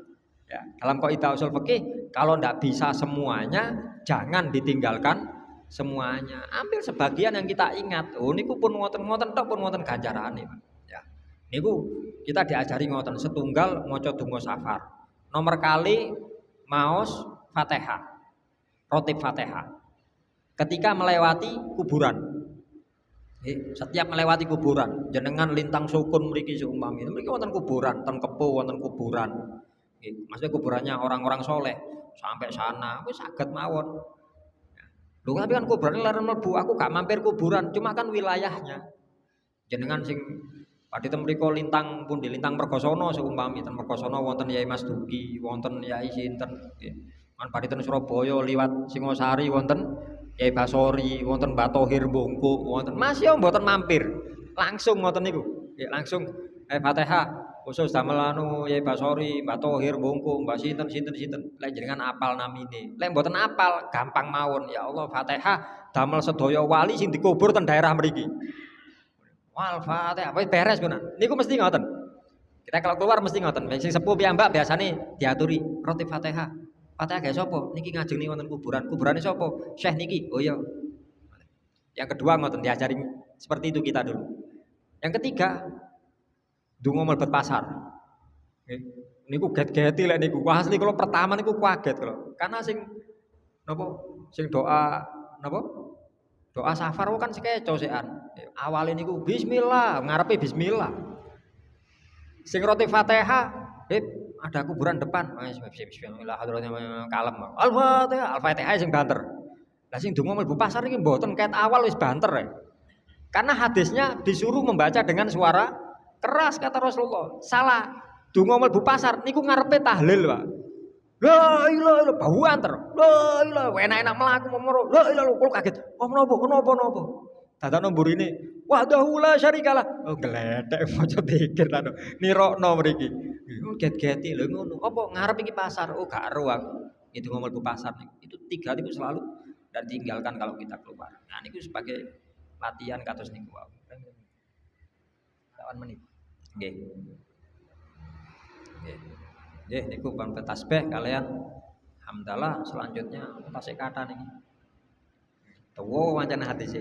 Ya, dalam kaidah usul fikih kalau ndak bisa semuanya jangan ditinggalkan semuanya. Ambil sebagian yang kita ingat. Oh niku pun ngoten-ngoten tok pun ngoten ganjarane, Pak. Ya. Niku kita diajari ngoten setunggal maca donga safar. Nomor kali maos Fatihah. Rotib Fatihah. Ketika melewati kuburan. Setiap melewati kuburan, jenengan lintang sukun mriki seumpami. Mriki wonten kuburan, ten Kepo wonten kuburan. Maksudnya kuburannya orang-orang soleh sampai sana, wis saged mawon. Lho tapi kan kuburan larang mlebu, aku gak mampir kuburan, cuma kan wilayahnya. Jenengan sing padhe ten mriko lintang pundi lintang Mergosono seumpami ten Mergosono wonten Yai Mas Duki, wonten Yai sinten. Kan padhe ten Surabaya liwat Singosari wonten Yai Basori, wonten Batohir Bongko, wonten Mas yo mboten mampir. Langsung ngoten niku. Ya langsung Fatihah khusus damel anu Yai Basori, Batohir Bongko, Mbah sinten. Lek jenengan apal namine. Lek mboten apal, gampang mawon. Ya Allah Fatihah damel sedaya wali sing dikubur ten daerah mriki. Wal Fatihah wis beres kuwi. Niku mesti ngoten. Kita kalau keluar mesti ngoten. Sing sepuh piyambak biasane diaturi roti Fatihah. Fatihah gawe sapa? Niki ngajeng wonten kuburan. Kuburane sapa? Syekh niki. Oh iya. Yang kedua ngoten diajari seperti itu kita dulu. Yang ketiga, donga mlebet pasar. Nggih. Niku get-geti lek niku. Wah asli kula pertama niku kaget kula. Karena sing napa? Sing doa napa? Doa safar kan sekeco sekan. Awale niku bismillah, ngarepe bismillah. Sing roti Fatihah, ada kuburan depan. Bismillah kalem. Al-Fatihah sing banter. Lah sing donga mlebu pasar iki mboten ket awal wis banter ya. Karena hadisnya disuruh membaca dengan suara keras kata Rasulullah. Salah. Donga mlebu pasar niku ngarepe tahlil, Pak. La ilaha illallah bau anter. La ilaha enak-enak mlaku momoro. La ilaha kula kaget. Oh menapa? Dadane mburine wahdahu la syarikalah. Oh gledek maca dikir ta. Nirokno mriki. Get-geti lho ngono. Apa ngarep iki pasar? Oh gak ero aku. Itu ngomel bu pasar nih. Itu tiga niku selalu dan tinggalkan kalau kita keluar. Nah niku sebagai latihan kados niku wae. 8 menit. Nggih. Nggih niku bang tasbih kalian hamdalah selanjutnya tasik kata niki. Tuwo wancana hadis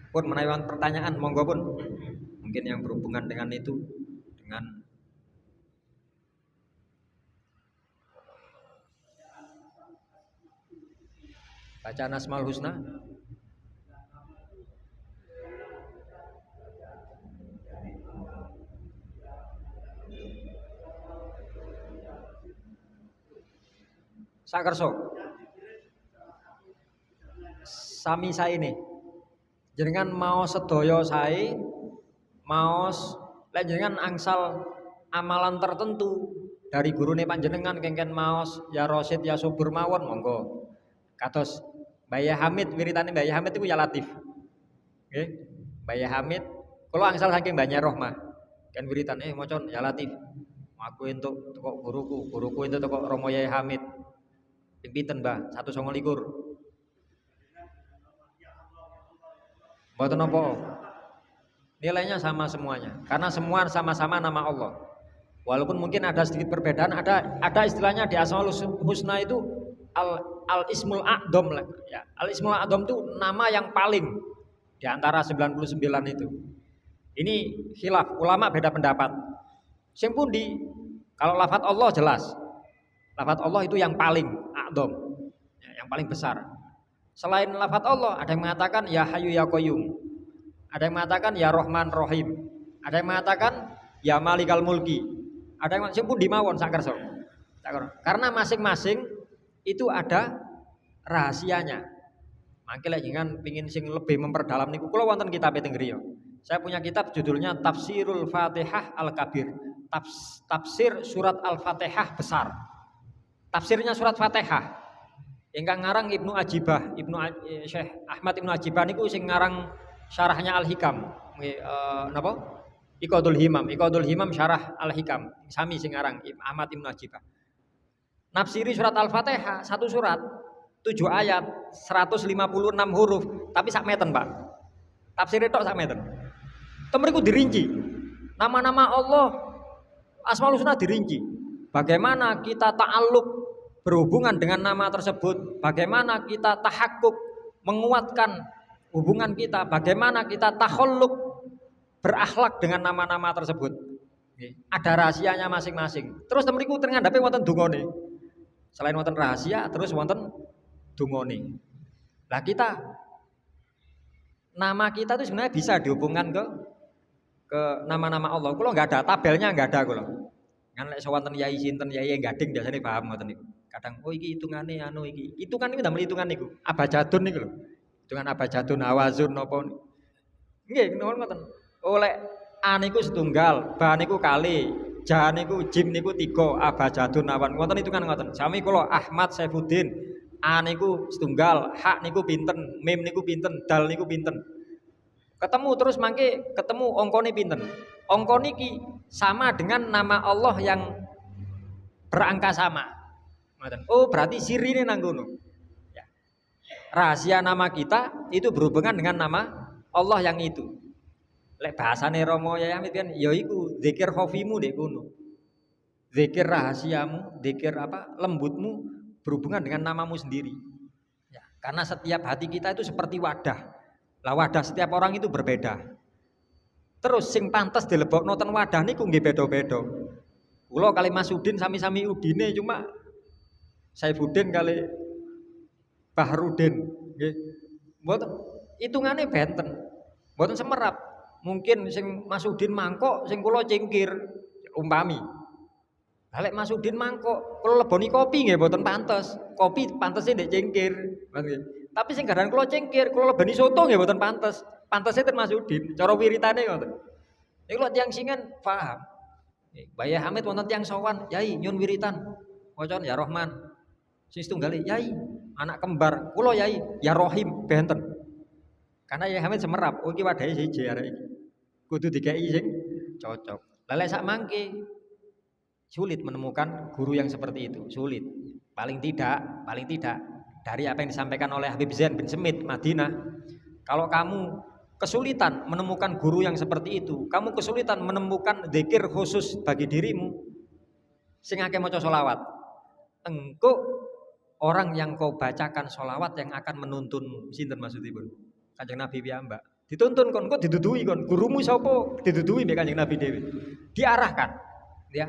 pun menawan pertanyaan monggo pun mungkin yang berhubungan dengan itu dengan bacaan Asmaul Husna. Sakerso sami saene jenengan mau sedaya sae maos lek jenengan angsal amalan tertentu dari gurune panjenengan kengken maos ya Rosid ya subur mawon monggo kados Mbah Hamid wiritane Mbah Hamid iku ya Latif nggih Mbah Hamid kula angsal saking Mbah Rohmah kan wiritan maca ya Latif aku entuk teko guruku entuk teko Romo Yai Hamid pinten Mbah 129 mboten apa nilainya sama semuanya karena semua sama-sama nama Allah walaupun mungkin ada sedikit perbedaan ada istilahnya di Asmaul Husna itu al ismul a'dham ya al ismul a'dham itu nama yang paling di antara 99 itu ini khilaf ulama beda pendapat sing pundi kalau lafaz Allah jelas Lafaz Allah itu yang paling a'dham, yang paling besar. Selain lafaz Allah, ada yang mengatakan ya Hayyu ya Qayyum. Ada yang mengatakan ya Rahman Rahim. Ada yang mengatakan ya Malikal Mulki. Ada yang mengatakan pun dimawon sakerso. Karena masing-masing itu ada rahasianya. Mangke lek jenengan pengin sing lebih memperdalam niku kula wonten kitab teng griya. Saya punya kitab judulnya Tafsirul Fatihah Al-Kabir. Tafsir surat Al-Fatihah besar. Tafsirnya surat Fatihah. Ingkang ngarang Ibnu Ajibah, Syekh Ahmad Ibnu Ajibah niku sing ngarang syarahnya Al-Hikam. Napa? Iqadul Himam syarah Al-Hikam. Sami sing ngarang Ahmad Ibnu Ajibah. Nafsiri surat Al-Fatihah, satu surat 7 ayat 156 huruf, tapi sak meten, Pak. Tafsir tok sak meten. Temriku dirinci. Nama-nama Allah Asmaul Husna dirinci. Bagaimana kita ta'alluq berhubungan dengan nama tersebut, bagaimana kita tahakkuk menguatkan hubungan kita, bagaimana kita takhalluq berakhlak dengan nama-nama tersebut. Ada rahasianya masing-masing. Terus temriku ngandhape wonten dungane. Selain wonten rahasia, terus wonten dungane. Lah kita nama kita itu sebenarnya bisa dihubungkan ke nama-nama Allah. Kulo enggak ada tabelnya, enggak ada kulo. Kan lek wonten yai sinten yai gading biasane paham ngoten niku. Kadang oh iki hitungane anu iki. Hitungan niku ndamel hitungan niku. Abajadun niku lho. Hitungan abajadun awazun napa. Nggih, ngoten. Oh lek a niku setunggal, ba niku kali, ja niku jim niku 3, abajadun awan. Ngoten hitungan ngoten. Sami kula Ahmad Saifuddin, a niku setunggal, hak niku pinten, mim niku pinten, dal niku pinten. Ketemu terus mangke ketemu angkane pinten. Angka niki sama dengan nama Allah yang berangka sama. Oh, berarti sirine nang kono. Ya. Rahasia nama kita itu berhubungan dengan nama Allah yang itu. Lek bahasane Romo Yaya Hamid kan ya iku zikir khofimu dek kono. Zikir rahasiamu, zikir apa? Lembutmu berhubungan dengan namamu sendiri. Ya, karena setiap hati kita itu seperti wadah. Lah wadah setiap orang itu berbeda. Terus sing pantes dilebokno ten wadah niku nggih beda-beda. Kula kali Mas Udin sami-sami udine cuma Saifuddin kali Bahrudin nggih. Mboten hitungane benten. Mboten semerap. Mungkin sing Mas Udin mangkok, sing kula cingkir umpami. Lah lek Mas Udin mangkok, kula leboni kopi nggih mboten pantes. Kopi pantese ndek cingkir. Tapi sing garan kula cingkir, kula leboni soto nggih mboten pantes. Pantese ten Mas Udin, cara wiritane ngoten. Niku lho tiyang singan paham. Mbah Hamid wonten tiyang sowan, "Yai nyun wiritan." Wacan ya Rahman. Sing setunggal, "Yai, anak kembar." Kula Yai, ya Rahim benten. Karena Yai Hamid semerap, oh iki wadahe siji arek iki. Kudu dikeki sing cocok. Lah lek sak mangke sulit menemukan guru yang seperti itu, sulit. Paling tidak dari apa yang disampaikan oleh Habib Zain bin Semit Madinah. Kalau kamu kesulitan menemukan guru yang seperti itu, kamu kesulitan menemukan zikir khusus bagi dirimu, sing akeh maca selawat. Engko orang yang kau bacakan selawat yang akan menuntunmu. Sinten maksudipun? Kanjeng Nabi piyambak. Dituntun kon, kok didudui kon. Gurumu sapa? Didudui mbek Kanjeng Nabi dhewe. Diarahkan, ya.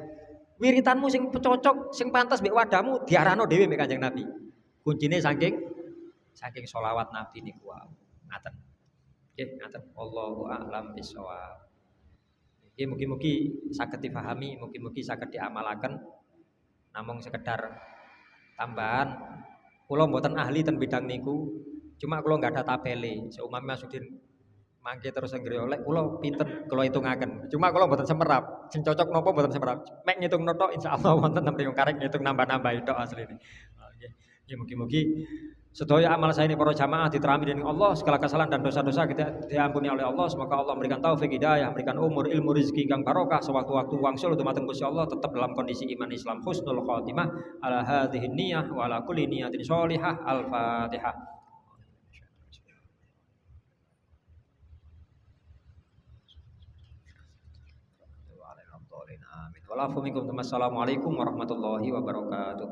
Wiritanmu sing cocok, sing pantas mbek wadahmu diarahno dhewe mbek Kanjeng Nabi. Kuncine saking selawat Nabi niku wae. Ngaten. Nggih, ngaten. Wallahu a'lam bishawab. Nggih, mugi-mugi saged dipahami, mugi-mugi saged diamalaken. Namung sekedar tambahan, kula mboten ahli ten bidang niku. Cuma kula enggak ada tabele. Seumami Mas Udin mangke terus nggriya lek kula pinten kula hitungaken. Cuma kula mboten semerap. Sing cocok napa mboten semerap. Mek ngitungno tok insyaallah wonten nembe karek ngitung nambah-nambah tok asline. Nggih. Ya mugi-mugi sedaya amal saya ini para jamaah diterami dening Allah, segala kesalahan dan dosa-dosa kita diampuni oleh Allah. Semoga Allah memberikan taufik hidayah, memberikan umur, ilmu, rezeki ingkang barokah, sewaktu-waktu wangsul dumateng Gusti Allah tetap dalam kondisi iman Islam husnul khotimah ala hadhihi niyyah wa ala kulli niyatin sholihah. Al-Fatihah. Amin. Wassalamualaikum warahmatullahi wabarakatuh.